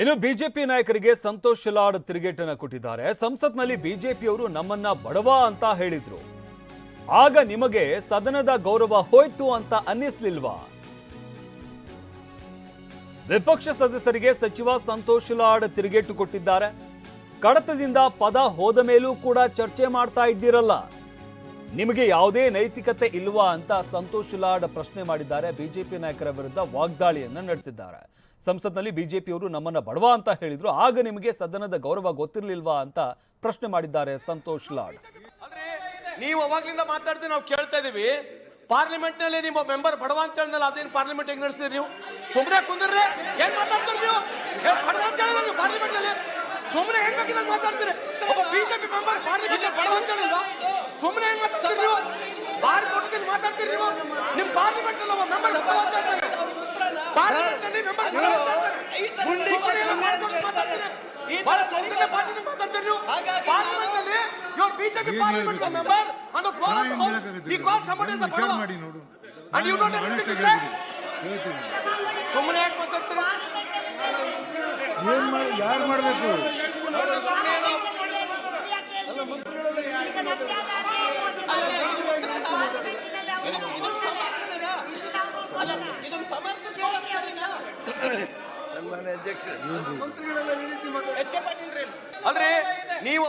ಇನ್ನು ಬಿಜೆಪಿ ನಾಯಕರಿಗೆ ಸಂತೋಷ್ ಲಾಡ್ ತಿರುಗೇಟನ್ನ ಕೊಟ್ಟಿದ್ದಾರೆ. ಸಂಸತ್ನಲ್ಲಿ ಬಿಜೆಪಿಯವರು ನಮ್ಮನ್ನ ಬಡವ ಅಂತ ಹೇಳಿದ್ರು. ಆಗ ನಿಮಗೆ ಸದನದ ಗೌರವ ಹೋಯ್ತು ಅಂತ ಅನ್ನಿಸ್ಲಿಲ್ವಾ? ವಿಪಕ್ಷ ಸದಸ್ಯರಿಗೆ ಸಚಿವ ಸಂತೋಷ್ ಲಾಡ್ ತಿರುಗೇಟು ಕೊಟ್ಟಿದ್ದಾರೆ. ಕಡತದಿಂದ ಪದ ಹೋದ ಮೇಲೂ ಕೂಡ ಚರ್ಚೆ ಮಾಡ್ತಾ ಇದ್ದೀರಲ್ಲ, ನಿಮಗೆ ಯಾವುದೇ ನೈತಿಕತೆ ಇಲ್ವಾ ಅಂತ ಸಂತೋಷ್ ಲಾಡ್ ಪ್ರಶ್ನೆ ಮಾಡಿದ್ದಾರೆ. ಬಿಜೆಪಿ ನಾಯಕರ ವಿರುದ್ಧ ವಾಗ್ದಾಳಿಯನ್ನ ನಡೆಸಿದ್ದಾರೆ. ಸಂಸತ್ನಲ್ಲಿ ಬಿಜೆಪಿಯವರು ನಮ್ಮನ್ನ ಬಡವ ಅಂತ ಹೇಳಿದ್ರು, ಆಗ ನಿಮಗೆ ಸದನದ ಗೌರವ ಗೊತ್ತಿರಲಿಲ್ವಾ ಅಂತ ಪ್ರಶ್ನೆ ಮಾಡಿದ್ದಾರೆ ಸಂತೋಷ್ ಲಾಡ್. ನೀವು ಅವಾಗ್ಲಿಂದ ಮಾತಾಡ್ತೀವಿ, ನಾವು ಕೇಳ್ತಾ ಇದೀವಿ. ಪಾರ್ಲಿಮೆಂಟ್ ನಲ್ಲಿ ನಿಮ್ಮ ಮೆಂಬರ್ ಬಡವ ಅಂತ ಹೇಳಿದ್ನಲ್ಲ, ಅದೇನು ಪಾರ್ಲಿಮೆಂಟ್ ಹೆಂಗ್ ನಡೆಸ್ತೀರಿ ನೀವು? ಸುಮ್ಮನೆ ಕುಂದ್ರಿ, ಏನ್ ಮಾತಾಡ್ತೀರಿ ನೀವು? ಬಡವ ಅಂತ ಹೇಳಿದ್ರೆ ನೀವು ಪಾರ್ಲಿಮೆಂಟ್ ನಲ್ಲಿ ಸುಮ್ಮನೆ ಹೆಂಗಾಗಿಲ್ಲ ಮಾತಾಡ್ತೀರಿ? ಒಬ್ಬ ಬಿಜೆಪಿ ಮೆಂಬರ್ ಪಾರ್ಲಿಮೆಂಟ್ ಬಡವ ಅಂತ ಹೇಳಿಲ್ಲ, ಸುಮ್ಮನೆ ಹೆಂಗ್ ಮಾತಾಡ್ತೀರಿ ನೀವು? ಬಾರ್ ಕೊಟ್ಟಿದ್ದು ಮಾತಾಡ್ತೀರಿ ನೀವು? ನಿಮ್ ಪಾರ್ಲಿಮೆಂಟ್ ನಲ್ಲಿ ಒಬ್ಬ ಮೆಂಬರ್ ಬಡವ ಅಂತ ಹೇಳ್ತಾರೆ, ಪಾರ್ಲಿಮೆಂಟ್ ನಲ್ಲಿ ಮೆಂಬರ್ ಬಡವ ಅಂತ ಹೇಳ್ತಾರೆ, ಸುಮ್ಮನೆ ಎಲ್ಲ ಮಾಡ್ಕೊಂಡು ಮಾತಾಡ್ತೀರಿ. ಬಹಳ ಚೌಕಟ್ಟಲ್ಲಿ ಪಾರ್ಟಿ ಮಾತಾಡ್ತೀರಿ ನೀವು. ಪಾರ್ಲಿಮೆಂಟ್ ನಲ್ಲಿ your BJP parliament member on the floor of the house, he called somebody as a badawa, and you don't have anything to say. ಸುಮ್ಮನೆ ಯಾಕೆ ಮಾತಾಡ್ತೀರಿ? ಯಾರು ಮಾಡಬೇಕು? ಸನ್ಮಾನ್ಯ ಅಧ್ಯಕ್ಷ, ಮಂತ್ರಿಗಳೆಲ್ಲ ಈ ರೀತಿ ಮಾತಾಡ್ತಾರೆ ಅಲ್ರಿ ನೀವು?